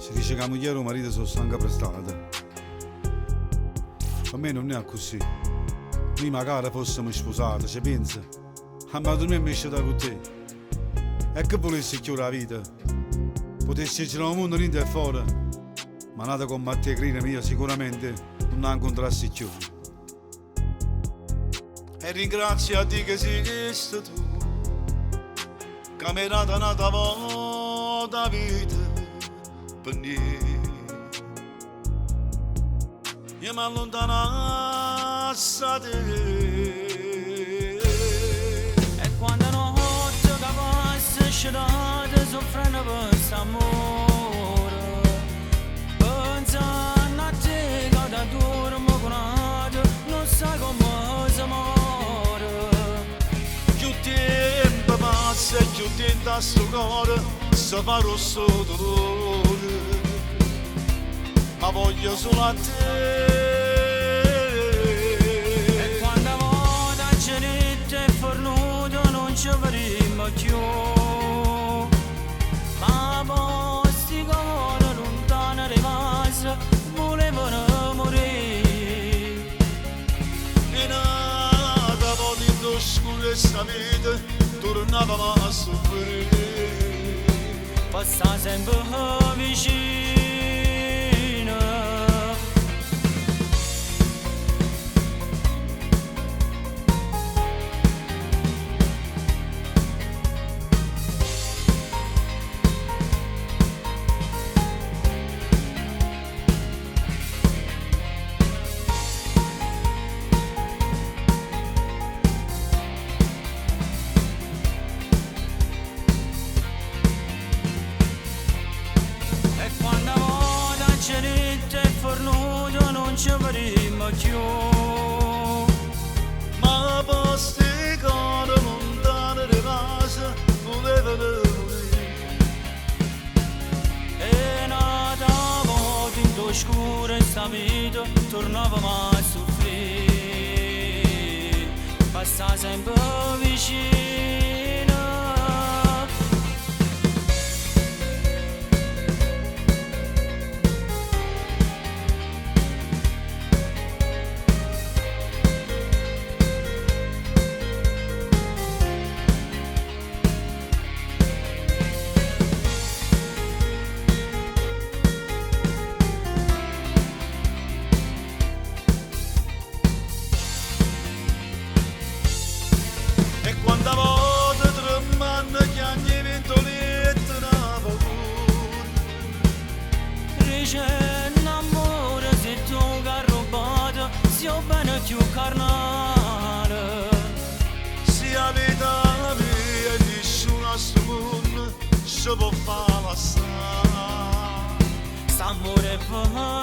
Si dice che la moglie e il marito sono stanche prestate. Per me non è così. Prima cara fossimo sposati, ci pensa. Ma tu mi hai messo da con te. E che volessi chiudere la vita? Potessi girare il mondo dentro e fuori. Ma nata con Mattia Crina mia sicuramente non la incontrassi più. E ringrazio a Dio che sei stato tu, che mi hai dato una volta vita per me. Io mi allontanassi da te. E quando notte che passa scelata soffrendo per quest'amore, pensando a te che da dormo con altro, non sai come si muore. Più tempo passa e più tenta sto cuore si fa rosso dolore. Ma voglio solo a te. E quando voda genette e fornuto non ci vedremo più. Ma posti come lontano le case volevano morire. E nata volendo oscura sta vita tornavamo a soffrire. Passa sempre vicino. E quando voda genette e fornuto non ci vedremo più. Ma posti con lontane le case volevano morire. E nata volta in oscura sta vita tornavamo a soffrire. Passa sempre vicino. E quando volta tremando chiagni e ventolette una paura. Dice l'amore se tu che hai rubato sia bene più carnale. Sia vita mia e nessuno a sto mondo si può far passare. S'amore fa